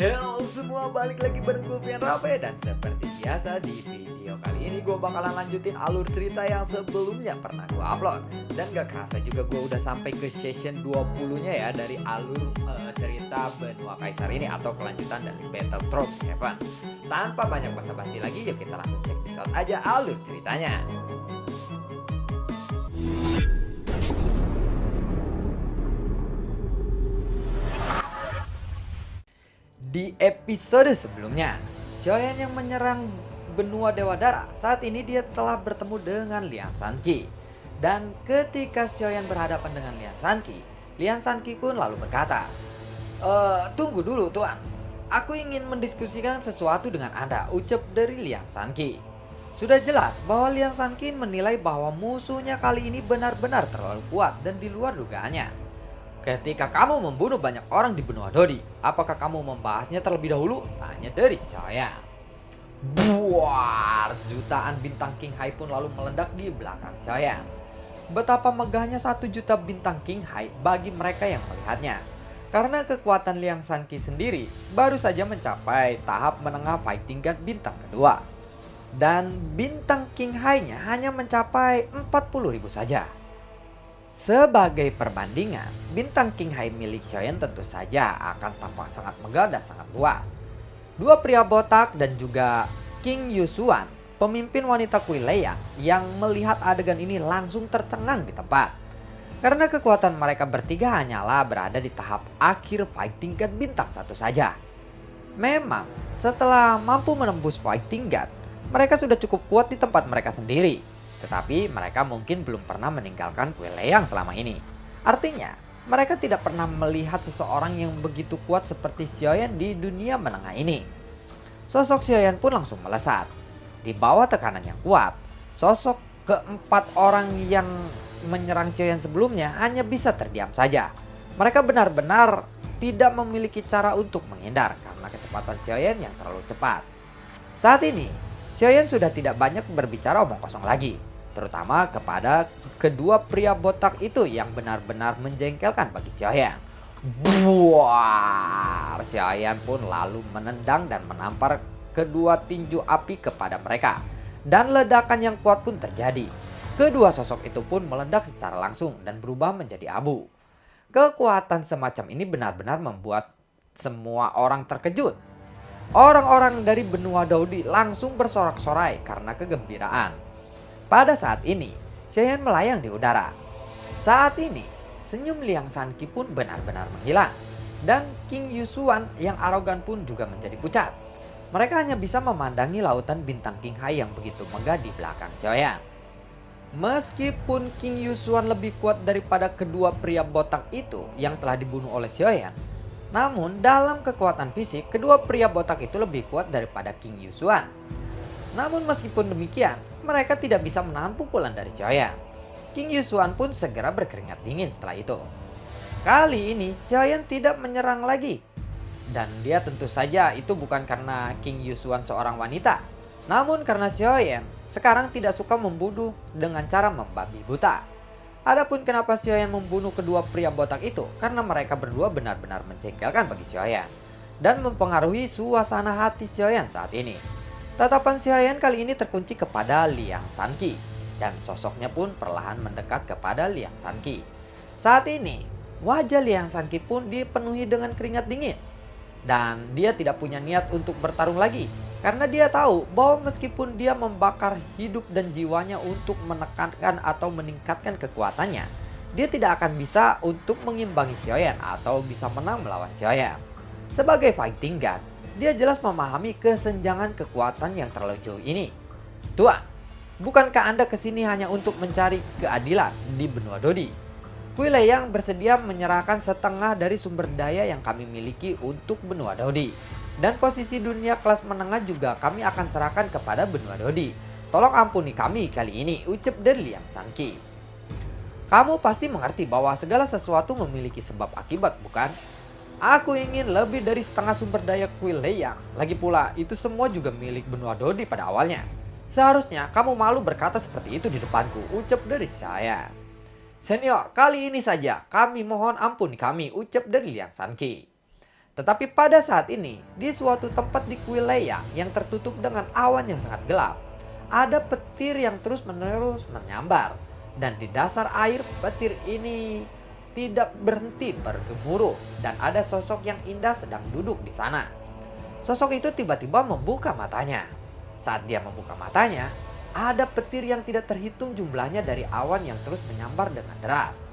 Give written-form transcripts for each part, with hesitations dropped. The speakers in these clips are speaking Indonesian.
Halo semua, balik lagi bareng gue Pian Rape. Dan seperti biasa di video kali ini gue bakalan lanjutin alur cerita yang sebelumnya pernah gue upload. Dan gak kerasa juga gue udah sampai ke session 20 nya ya dari alur cerita Benua Kaisar ini, atau kelanjutan dari Battle Throne Heaven. Tanpa banyak basa-basi lagi, yuk kita langsung cek episode aja alur ceritanya. Di episode sebelumnya, Xiaoyan yang menyerang benua Dewa Dara, saat ini dia telah bertemu dengan Lian Sanqi. Dan ketika Xiaoyan berhadapan dengan Lian Sanqi, Lian Sanqi pun lalu berkata, tunggu dulu tuan, aku ingin mendiskusikan sesuatu dengan Anda, ucap dari Lian Sanqi. Sudah jelas bahwa Lian Sanqi menilai bahwa musuhnya kali ini benar-benar terlalu kuat dan di luar dugaannya. Ketika kamu membunuh banyak orang di benua Dodi, apakah kamu membahasnya terlebih dahulu? Tanya dari Xiaoyan. Buar, jutaan bintang King Hai pun lalu meledak di belakang Xiaoyan. Betapa megahnya 1 juta bintang King Hai bagi mereka yang melihatnya. Karena kekuatan Lian Sanqi sendiri baru saja mencapai tahap menengah fighting god bintang kedua. Dan bintang King Hai-nya hanya mencapai 40.000 saja. Sebagai perbandingan, bintang King Hai milik Xiaoyan tentu saja akan tampak sangat megah dan sangat luas. Dua pria botak dan juga King Yusuan, pemimpin wanita Kuil Leyang, yang melihat adegan ini langsung tercengang di tempat. Karena kekuatan mereka bertiga hanyalah berada di tahap akhir fighting god bintang 1 saja. Memang setelah mampu menembus fighting god, mereka sudah cukup kuat di tempat mereka sendiri. Tetapi mereka mungkin belum pernah meninggalkan Kuil Leyang selama ini. Artinya, mereka tidak pernah melihat seseorang yang begitu kuat seperti Xiaoyan di dunia menengah ini. Sosok Xiaoyan pun langsung melesat. Di bawah tekanan yang kuat, sosok keempat orang yang menyerang Xiaoyan sebelumnya hanya bisa terdiam saja. Mereka benar-benar tidak memiliki cara untuk menghindar karena kecepatan Xiaoyan yang terlalu cepat. Saat ini, Xiaoyan sudah tidak banyak berbicara omong kosong lagi, terutama kepada kedua pria botak itu yang benar-benar menjengkelkan bagi Xiaoyan. Buar, Xiaoyan pun lalu menendang dan menampar kedua tinju api kepada mereka. Dan ledakan yang kuat pun terjadi. Kedua sosok itu pun meledak secara langsung dan berubah menjadi abu. Kekuatan semacam ini benar-benar membuat semua orang terkejut. Orang-orang dari benua Daudi langsung bersorak-sorai karena kegembiraan. Pada saat ini, Xiaoyan melayang di udara. Saat ini, senyum Lian Sanqi pun benar-benar menghilang. Dan King Yusuan yang arogan pun juga menjadi pucat. Mereka hanya bisa memandangi lautan bintang King Hai yang begitu megah di belakang Xiaoyan. Meskipun King Yusuan lebih kuat daripada kedua pria botak itu yang telah dibunuh oleh Xiaoyan, namun dalam kekuatan fisik, kedua pria botak itu lebih kuat daripada King Yusuan. Namun meskipun demikian, mereka tidak bisa menahan pukulan dari Xiaoyan. King Yusuan pun segera berkeringat dingin setelah itu. Kali ini Xiaoyan tidak menyerang lagi. Dan dia tentu saja itu bukan karena King Yusuan seorang wanita, namun karena Xiaoyan sekarang tidak suka membunuh dengan cara membabi buta. Adapun kenapa Xiaoyan membunuh kedua pria botak itu, karena mereka berdua benar-benar menjengkelkan bagi Xiaoyan dan mempengaruhi suasana hati Xiaoyan saat ini. Tatapan Xiaoyan kali ini terkunci kepada Lian Sanqi, dan sosoknya pun perlahan mendekat kepada Lian Sanqi. Saat ini, wajah Lian Sanqi pun dipenuhi dengan keringat dingin. Dan dia tidak punya niat untuk bertarung lagi, karena dia tahu bahwa meskipun dia membakar hidup dan jiwanya untuk menekankan atau meningkatkan kekuatannya, dia tidak akan bisa untuk mengimbangi Xiaoyan atau bisa menang melawan Xiaoyan. Sebagai fighting god, dia jelas memahami kesenjangan kekuatan yang terlalu jauh ini. Tuan, bukankah Anda kesini hanya untuk mencari keadilan di benua Dodi? Kuil Leyang bersedia menyerahkan setengah dari sumber daya yang kami miliki untuk benua Dodi. Dan posisi dunia kelas menengah juga kami akan serahkan kepada benua Dodi. Tolong ampuni kami kali ini, ucap dari Lian Sanqi. Kamu pasti mengerti bahwa segala sesuatu memiliki sebab akibat, bukan? Aku ingin lebih dari setengah sumber daya Kuil Leyang. Lagi pula, itu semua juga milik benua Dodi pada awalnya. Seharusnya kamu malu berkata seperti itu di depanku, ucap dari saya. Senior, kali ini saja kami mohon ampuni kami, ucap dari Lian Sanqi. Tetapi pada saat ini, di suatu tempat di kuil Leyang yang tertutup dengan awan yang sangat gelap, ada petir yang terus-menerus menyambar. Dan di dasar air petir ini tidak berhenti bergemuruh dan ada sosok yang indah sedang duduk di sana. Sosok itu tiba-tiba membuka matanya. Saat dia membuka matanya, ada petir yang tidak terhitung jumlahnya dari awan yang terus menyambar dengan deras.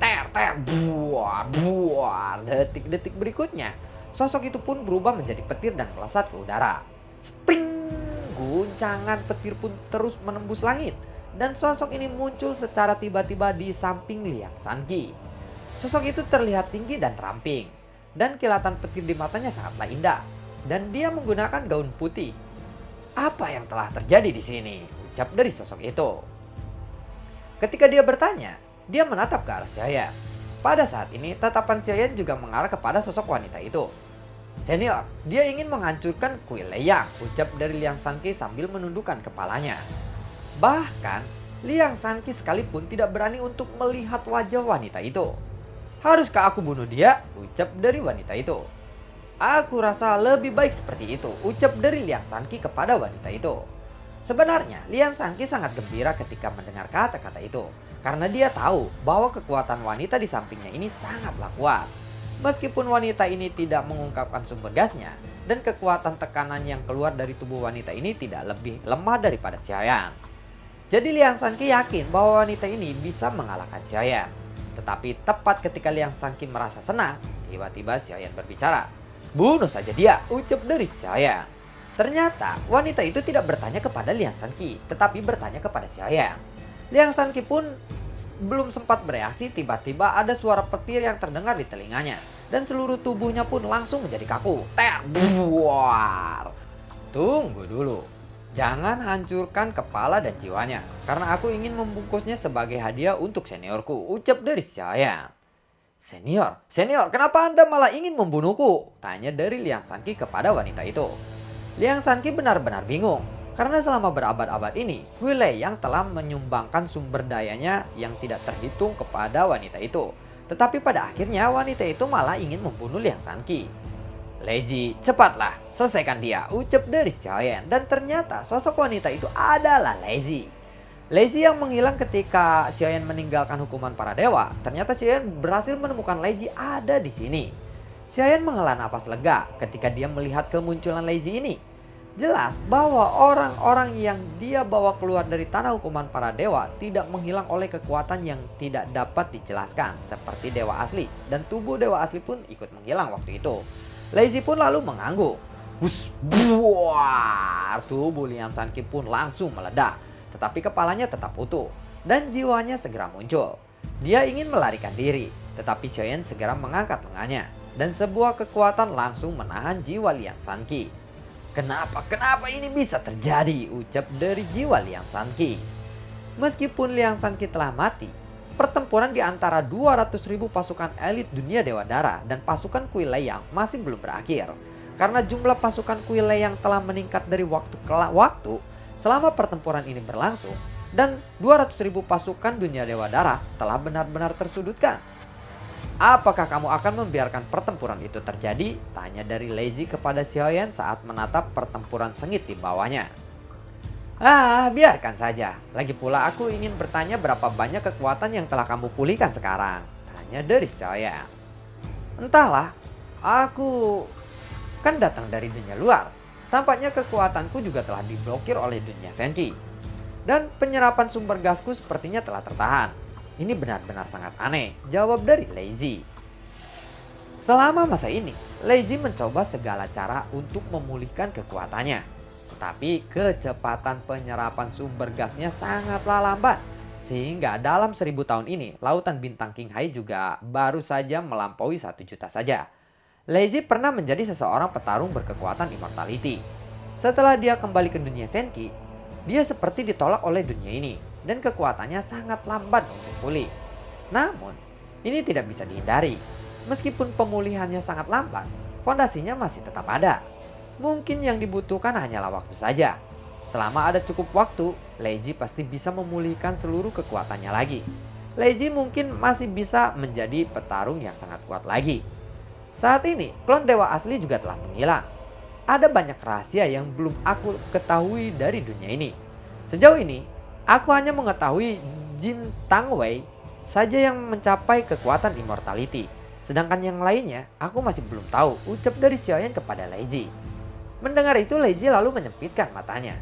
Ter, ter, buar, buar. Detik-detik berikutnya, sosok itu pun berubah menjadi petir dan melesat ke udara. Spring! Guncangan petir pun terus menembus langit. Dan sosok ini muncul secara tiba-tiba di samping Liang Sanqi. Sosok itu terlihat tinggi dan ramping. Dan kilatan petir di matanya sangatlah indah. Dan dia menggunakan gaun putih. Apa yang telah terjadi di sini? Ucap dari sosok itu. Ketika dia bertanya, dia menatap ke arah Xiaoyan. Pada saat ini, tatapan Xiaoyan juga mengarah kepada sosok wanita itu. Senior, dia ingin menghancurkan kuil Leyang, ucap dari Liang Sanqi sambil menundukkan kepalanya. Bahkan, Liang Sanqi sekalipun tidak berani untuk melihat wajah wanita itu. Haruskah aku bunuh dia? Ucap dari wanita itu. Aku rasa lebih baik seperti itu, ucap dari Liang Sanqi kepada wanita itu. Sebenarnya, Liang Sanqi sangat gembira ketika mendengar kata-kata itu. Karena dia tahu bahwa kekuatan wanita di sampingnya ini sangatlah kuat. Meskipun wanita ini tidak mengungkapkan sumber gasnya, dan kekuatan tekanan yang keluar dari tubuh wanita ini tidak lebih lemah daripada Xiaoyan. Jadi Liang Sanqi yakin bahwa wanita ini bisa mengalahkan Xiaoyan. Tetapi tepat ketika Liang Sanqi merasa senang, tiba-tiba Xiaoyan berbicara. Bunuh saja dia, ucap dari Xiaoyan. Ternyata wanita itu tidak bertanya kepada Liang Sanqi, tetapi bertanya kepada Xiaoyan. Liang Sanqi pun belum sempat bereaksi, tiba-tiba ada suara petir yang terdengar di telinganya. Dan seluruh tubuhnya pun langsung menjadi kaku. Ter, buar. Tunggu dulu. Jangan hancurkan kepala dan jiwanya, karena aku ingin membungkusnya sebagai hadiah untuk seniorku, ucap dari Xiaoyan. Senior, kenapa Anda malah ingin membunuhku? Tanya dari Liang Sanqi kepada wanita itu. Liang Sanqi benar-benar bingung, karena selama berabad-abad ini, kuil Leyang telah menyumbangkan sumber dayanya yang tidak terhitung kepada wanita itu. Tetapi pada akhirnya wanita itu malah ingin membunuh Liang Sanqi. Leiji, cepatlah, selesaikan dia, ucap dari Xiaoyan. Dan ternyata sosok wanita itu adalah Leiji. Leiji yang menghilang ketika Xiaoyan meninggalkan hukuman para dewa. Ternyata Xiaoyan berhasil menemukan Leiji ada di sini. Xiaoyan menghela napas lega ketika dia melihat kemunculan Leiji ini. Jelas bahwa orang-orang yang dia bawa keluar dari tanah hukuman para dewa tidak menghilang oleh kekuatan yang tidak dapat dijelaskan seperti dewa asli. Dan tubuh dewa asli pun ikut menghilang waktu itu. Leiji pun lalu mengangguk. Buar, tubuh Liang Sanqi pun langsung meledak. Tetapi kepalanya tetap utuh dan jiwanya segera muncul. Dia ingin melarikan diri, tetapi Xiaoyan segera mengangkat lengannya. Dan sebuah kekuatan langsung menahan jiwa Liang Sanqi. Kenapa ini bisa terjadi? Ucap dari jiwa Liang Sanqi. Meskipun Liang Sanqi telah mati, pertempuran di antara 200.000 pasukan elit dunia Dewa Dara dan pasukan kuil Leyang masih belum berakhir. Karena jumlah pasukan kuil Leyang telah meningkat dari waktu ke waktu selama pertempuran ini berlangsung. Dan 200.000 pasukan dunia Dewa Dara telah benar-benar tersudutkan. Apakah kamu akan membiarkan pertempuran itu terjadi? Tanya dari Leiji kepada Xiaoyan saat menatap pertempuran sengit di bawahnya. Biarkan saja. Lagi pula aku ingin bertanya berapa banyak kekuatan yang telah kamu pulihkan sekarang. Tanya dari Xiaoyan. Entahlah, aku kan datang dari dunia luar. Tampaknya kekuatanku juga telah diblokir oleh dunia Senki. Dan penyerapan sumber gasku sepertinya telah tertahan. Ini benar-benar sangat aneh, jawab dari Leiji. Selama masa ini, Leiji mencoba segala cara untuk memulihkan kekuatannya. Tetapi kecepatan penyerapan sumber gasnya sangatlah lambat. Sehingga dalam 1000 tahun ini, lautan bintang Qinghai juga baru saja melampaui 1 juta saja. Leiji pernah menjadi seseorang petarung berkekuatan immortality. Setelah dia kembali ke dunia Senki, dia seperti ditolak oleh dunia ini. Dan kekuatannya sangat lambat untuk pulih. Namun, ini tidak bisa dihindari. Meskipun pemulihannya sangat lambat, fondasinya masih tetap ada. Mungkin yang dibutuhkan hanyalah waktu saja. Selama ada cukup waktu, Leiji pasti bisa memulihkan seluruh kekuatannya lagi. Leiji mungkin masih bisa menjadi petarung yang sangat kuat lagi. Saat ini, klon dewa asli juga telah menghilang. Ada banyak rahasia yang belum aku ketahui dari dunia ini. Sejauh ini, aku hanya mengetahui Jin Tangwei saja yang mencapai kekuatan immortality. Sedangkan yang lainnya, aku masih belum tahu, ucap dari Xiaoyan kepada Lei Zi. Mendengar itu, Lei Zi lalu menyempitkan matanya.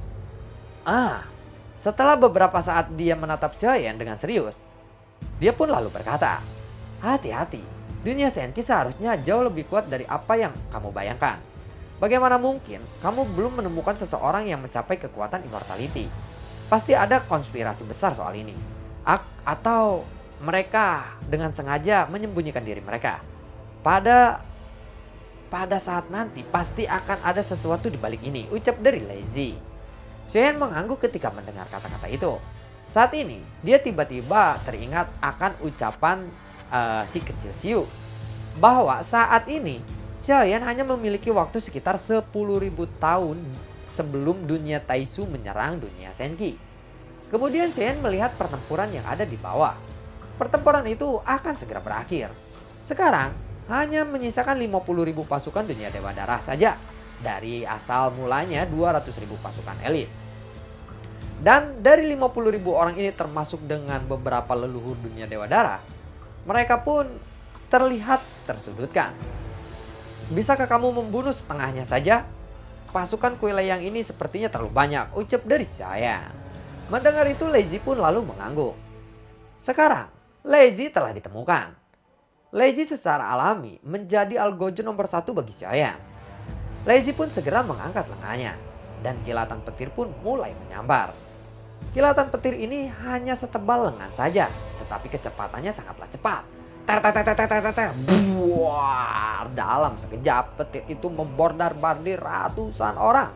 Setelah beberapa saat dia menatap Xiaoyan dengan serius, dia pun lalu berkata, hati-hati, dunia Senki seharusnya jauh lebih kuat dari apa yang kamu bayangkan. Bagaimana mungkin kamu belum menemukan seseorang yang mencapai kekuatan immortality? Pasti ada konspirasi besar soal ini. Atau mereka dengan sengaja menyembunyikan diri mereka. Pada saat nanti pasti akan ada sesuatu di balik ini, ucap dari Lei Zi. Xiaoyan mengangguk ketika mendengar kata-kata itu. Saat ini dia tiba-tiba teringat akan ucapan si kecil Xiu, bahwa saat ini Xiaoyan hanya memiliki waktu sekitar 10.000 tahun sebelum dunia Taisu menyerang dunia Senki. Kemudian Xiaoyan melihat pertempuran yang ada di bawah. Pertempuran itu akan segera berakhir. Sekarang hanya menyisakan 50.000 pasukan dunia Dewa Darah saja dari asal mulanya 200.000 pasukan elit. Dan dari 50.000 orang ini termasuk dengan beberapa leluhur dunia Dewa Darah, mereka pun terlihat tersudutkan. Bisakah kamu membunuh setengahnya saja? Pasukan Kui Leyang ini sepertinya terlalu banyak, ucap dari saya. Mendengar itu Lei Zi pun lalu mengangguk. Sekarang Lei Zi telah ditemukan. Lei Zi secara alami menjadi algojo nomor 1 bagi Xiaoyan. Lei Zi pun segera mengangkat lengannya dan kilatan petir pun mulai menyambar. Kilatan petir ini hanya setebal lengan saja, tetapi kecepatannya sangatlah cepat. Buar, dalam sekejap petir itu membordar-bardir ratusan orang.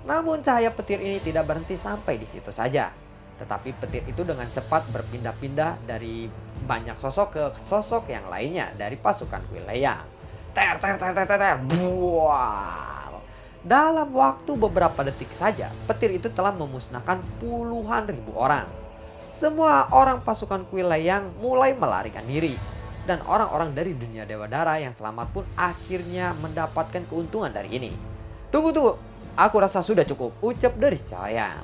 Namun cahaya petir ini tidak berhenti sampai di situ saja. Tetapi petir itu dengan cepat berpindah-pindah dari banyak sosok ke sosok yang lainnya dari pasukan Kui Leyang. Buar. Dalam waktu beberapa detik saja, petir itu telah memusnahkan puluhan ribu orang. Semua orang pasukan Kui Leyang mulai melarikan diri. Dan orang-orang dari dunia Dewa Darah yang selamat pun akhirnya mendapatkan keuntungan dari ini. Tunggu, aku rasa sudah cukup, ucap dari saya.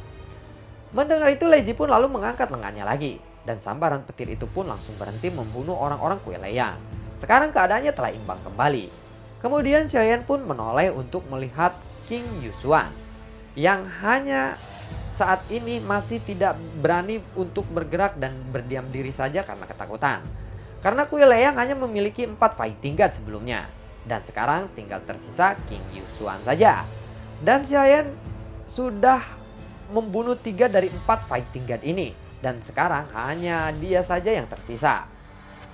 Mendengar itu Lei Zi pun lalu mengangkat lengannya lagi. Dan sambaran petir itu pun langsung berhenti membunuh orang-orang Kui Leyang. Sekarang keadaannya telah imbang kembali. Kemudian Xiaoyan pun menoleh untuk melihat King Yusuan, yang hanya saat ini masih tidak berani untuk bergerak dan berdiam diri saja karena ketakutan. Karena Kui Leyang hanya memiliki 4 fighting god sebelumnya. Dan sekarang tinggal tersisa King Yusuan saja. Dan Xiaoyan sudah membunuh 3 dari 4 fighting god ini. Dan sekarang hanya dia saja yang tersisa.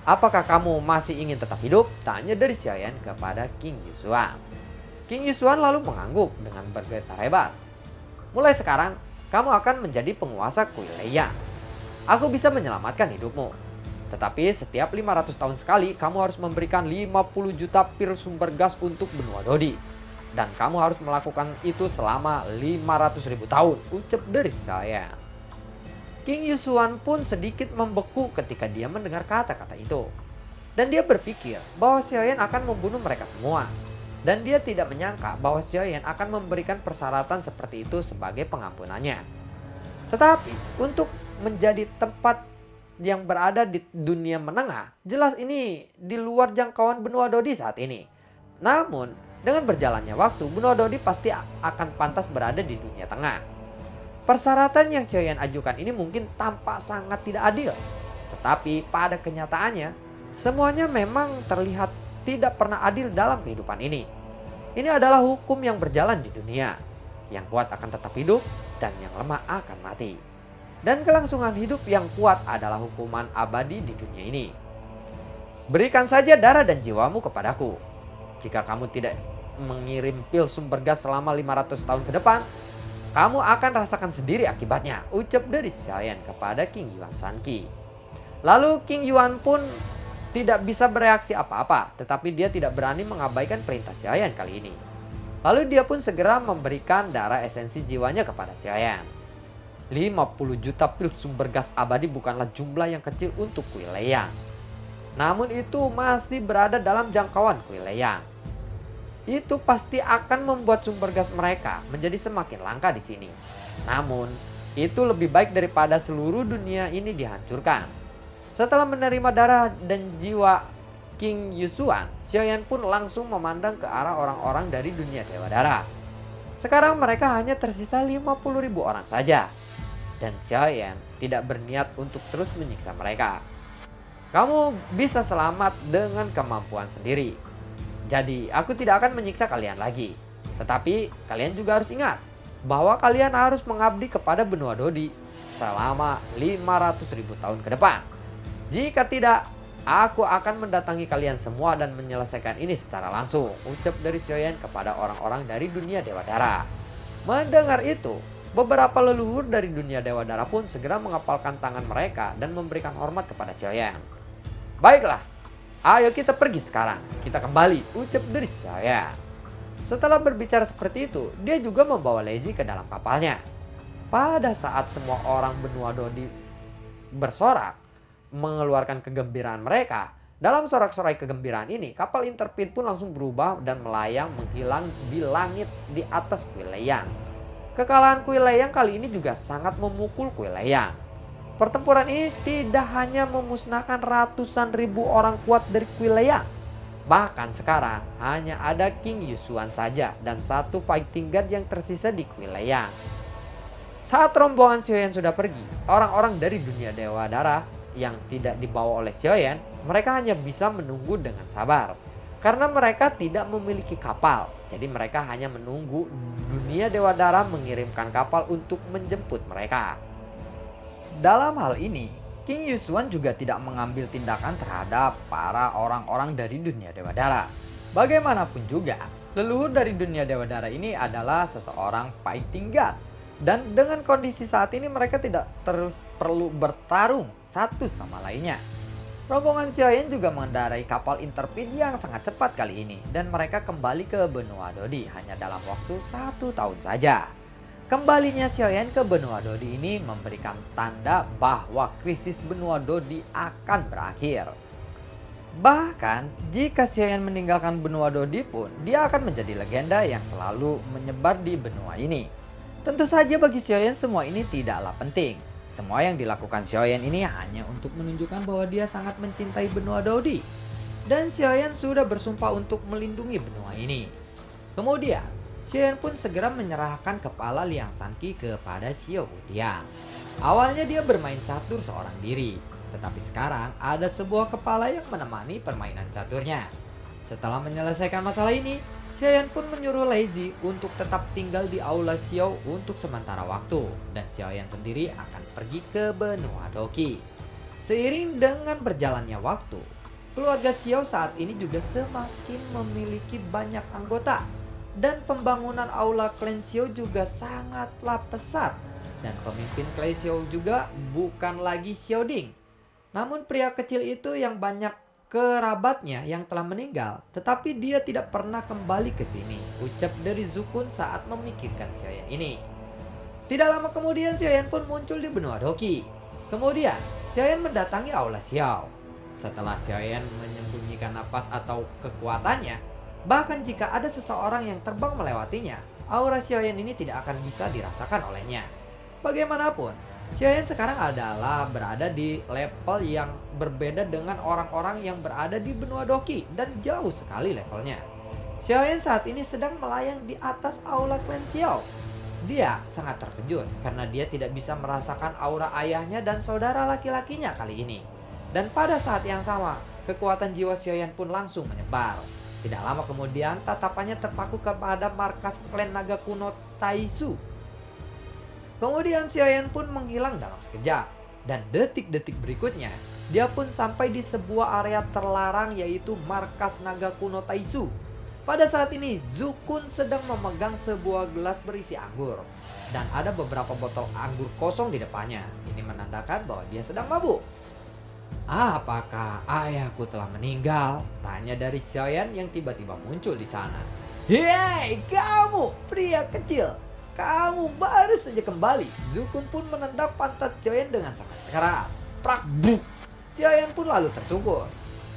Apakah kamu masih ingin tetap hidup? Tanya dari Xiaoyan kepada King Yusuan. King Yusuan lalu mengangguk dengan bergetar hebat. Mulai sekarang, kamu akan menjadi penguasa Kui Leyang. Aku bisa menyelamatkan hidupmu. Tetapi setiap 500 tahun sekali, kamu harus memberikan 50 juta pil sumber gas untuk benua Dodi. Dan kamu harus melakukan itu selama 500.000 tahun, ucap dari saya. King Yusuan pun sedikit membeku ketika dia mendengar kata-kata itu. Dan dia berpikir bahwa Xiaoyan akan membunuh mereka semua. Dan dia tidak menyangka bahwa Xiaoyan akan memberikan persyaratan seperti itu sebagai pengampunannya. Tetapi untuk menjadi tempat yang berada di dunia menengah, jelas ini di luar jangkauan benua Dodi saat ini. Namun dengan berjalannya waktu, benua Dodi pasti akan pantas berada di dunia tengah. Persyaratan yang Xiaoyan ajukan ini mungkin tampak sangat tidak adil. Tetapi pada kenyataannya, semuanya memang terlihat tidak pernah adil dalam kehidupan ini. Ini adalah hukum yang berjalan di dunia. Yang kuat akan tetap hidup dan yang lemah akan mati. Dan kelangsungan hidup yang kuat adalah hukuman abadi di dunia ini. Berikan saja darah dan jiwamu kepadaku. Jika kamu tidak mengirim pil sumber gas selama 500 tahun ke depan, kamu akan rasakan sendiri akibatnya, ucap dari Xiaoyan kepada King Yuan Sanqi. Lalu King Yuan pun tidak bisa bereaksi apa-apa, tetapi dia tidak berani mengabaikan perintah Xiaoyan kali ini. Lalu dia pun segera memberikan darah esensi jiwanya kepada Xiaoyan. 50 juta pil sumber gas abadi bukanlah jumlah yang kecil untuk Kui Leyang. namun itu masih berada dalam jangkauan kuil Leyang. Itu pasti akan membuat sumber gas mereka menjadi semakin langka di sini. Namun, itu lebih baik daripada seluruh dunia ini dihancurkan. Setelah menerima darah dan jiwa King Yusuan, Xiaoyan pun langsung memandang ke arah orang-orang dari dunia Dewa Darah. Sekarang mereka hanya tersisa 50.000 orang saja. Dan Xiaoyan tidak berniat untuk terus menyiksa mereka. Kamu bisa selamat dengan kemampuan sendiri. Jadi aku tidak akan menyiksa kalian lagi. Tetapi kalian juga harus ingat bahwa kalian harus mengabdi kepada benua Dodi selama 500.000 tahun ke depan. Jika tidak, aku akan mendatangi kalian semua dan menyelesaikan ini secara langsung, ucap dari Xiaoyan kepada orang-orang dari dunia Dewa Darah. Mendengar itu, beberapa leluhur dari dunia Dewa Darah pun segera mengepalkan tangan mereka dan memberikan hormat kepada Xiaoyan. Baiklah, ayo kita pergi sekarang, kita kembali, ucap dari Xiaoyan. Setelah berbicara seperti itu, dia juga membawa Lezi ke dalam kapalnya. Pada saat semua orang benua Dodi bersorak, mengeluarkan kegembiraan mereka, dalam sorak-sorai kegembiraan ini, kapal Interpid pun langsung berubah dan melayang menghilang di langit di atas kuil Leyang. Kekalahan kuil Leyang kali ini juga sangat memukul kuil Leyang. Pertempuran ini tidak hanya memusnahkan ratusan ribu orang kuat dari kuil Leyang. Bahkan sekarang hanya ada King Yusuan saja dan satu fighting god yang tersisa di kuil Leyang. Saat rombongan Xiaoyan sudah pergi, orang-orang dari dunia Dewa Darah yang tidak dibawa oleh Xiaoyan, mereka hanya bisa menunggu dengan sabar. Karena mereka tidak memiliki kapal, jadi mereka hanya menunggu dunia Dewa Darah mengirimkan kapal untuk menjemput mereka. Dalam hal ini, King Yusuan juga tidak mengambil tindakan terhadap para orang-orang dari dunia Dewa Darah. Bagaimanapun juga, leluhur dari dunia Dewa Darah ini adalah seseorang fighting god. Dan dengan kondisi saat ini mereka tidak terus perlu bertarung satu sama lainnya. Rombongan Xiaoyan juga mengendarai kapal Interpid yang sangat cepat kali ini. Dan mereka kembali ke benua Dodi hanya dalam waktu 1 tahun saja. Kembalinya Xiaoyan ke benua Dodi ini memberikan tanda bahwa krisis benua Dodi akan berakhir. Bahkan jika Xiaoyan meninggalkan benua Dodi pun, dia akan menjadi legenda yang selalu menyebar di benua ini. Tentu saja bagi Xiaoyan semua ini tidaklah penting. Semua yang dilakukan Xiaoyan ini hanya untuk menunjukkan bahwa dia sangat mencintai benua Dodi. Dan Xiaoyan sudah bersumpah untuk melindungi benua ini. Kemudian Xiaoyan pun segera menyerahkan kepala Liang Shanqi kepada Xiao Hutiang. Awalnya dia bermain catur seorang diri, tetapi sekarang ada sebuah kepala yang menemani permainan caturnya. Setelah menyelesaikan masalah ini, Xiaoyan pun menyuruh Lezi untuk tetap tinggal di aula Xiao untuk sementara waktu, dan Xiaoyan sendiri akan pergi ke benua Doqi. Seiring dengan berjalannya waktu, keluarga Xiao saat ini juga semakin memiliki banyak anggota. Dan pembangunan aula klan Xiao juga sangatlah pesat. Dan pemimpin klan Xiao juga bukan lagi Xiao Ding, namun pria kecil itu yang banyak kerabatnya yang telah meninggal. Tetapi dia tidak pernah kembali ke sini, ucap dari Zukun saat memikirkan Xiaoyan ini. Tidak lama kemudian Xiaoyan pun muncul di benua Doqi. Kemudian Xiaoyan mendatangi aula Xiao. Setelah Xiaoyan menyembunyikan napas atau kekuatannya, bahkan jika ada seseorang yang terbang melewatinya, aura Xiaoyan ini tidak akan bisa dirasakan olehnya. Bagaimanapun, Xiaoyan sekarang adalah berada di level yang berbeda dengan orang-orang yang berada di benua Doqi dan jauh sekali levelnya. Xiaoyan saat ini sedang melayang di atas aula klan Xiao. Dia sangat terkejut karena dia tidak bisa merasakan aura ayahnya dan saudara laki-lakinya kali ini. Dan pada saat yang sama, kekuatan jiwa Xiaoyan pun langsung menyebar. Tidak lama kemudian, tatapannya terpaku kepada markas klan naga kuno Taisu. Kemudian Xiaoyan pun menghilang dalam sekejap. Dan detik-detik berikutnya, dia pun sampai di sebuah area terlarang yaitu markas naga kuno Taisu. Pada saat ini, Zukun sedang memegang sebuah gelas berisi anggur. Dan ada beberapa botol anggur kosong di depannya. Ini menandakan bahwa dia sedang mabuk. Apakah ayahku telah meninggal? Tanya dari Xiaoyan yang tiba-tiba muncul di sana. Hei, kamu pria kecil, kamu baru saja kembali. Zukun pun menendang pantat Xiaoyan dengan sangat keras. Prak, buk. Xiaoyan pun lalu tersungkur.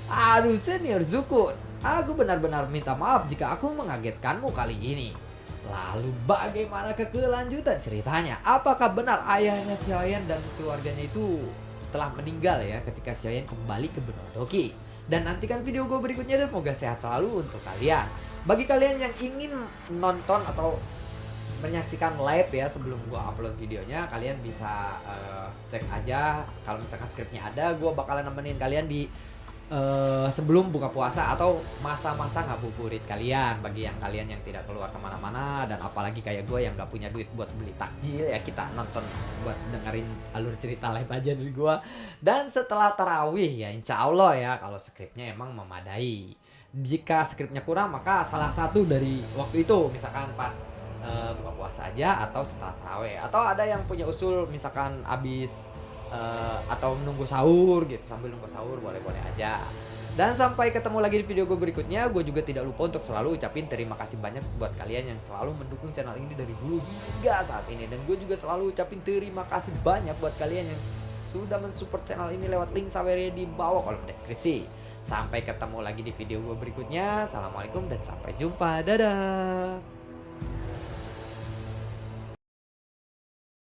Aduh senior Zuko, aku benar-benar minta maaf jika aku mengagetkanmu kali ini. Lalu bagaimana kelanjutan ceritanya? Apakah benar ayahnya Xiaoyan dan keluarganya itu telah meninggal ya ketika Xiaoyan kembali ke benua Doki? Dan nantikan video gue berikutnya dan semoga sehat selalu untuk kalian. Bagi kalian yang ingin nonton atau menyaksikan live ya sebelum gua upload videonya, kalian bisa cek aja kalau misalkan skripnya ada. Gua bakalan nemenin kalian di sebelum buka puasa atau masa-masa ngabuburit kalian. Bagi yang kalian yang tidak keluar kemana-mana dan apalagi kayak gue yang nggak punya duit buat beli takjil ya, kita nonton buat dengerin alur cerita live aja dari gua. Dan setelah tarawih ya insya Allah ya, kalau skripnya emang memadai. Jika skripnya kurang maka salah satu dari waktu itu, misalkan pas buka puasa aja atau setelah tarawih, atau ada yang punya usul misalkan abis atau menunggu sahur gitu, sambil nunggu sahur boleh-boleh aja. Dan sampai ketemu lagi di video gue berikutnya. Gue juga tidak lupa untuk selalu ucapin terima kasih banyak buat kalian yang selalu mendukung channel ini dari dulu hingga saat ini. Dan gue juga selalu ucapin terima kasih banyak buat kalian yang sudah mensupport channel ini lewat link sawernya di bawah kolom deskripsi. Sampai ketemu lagi di video gue berikutnya. Assalamualaikum dan sampai jumpa. Dadah.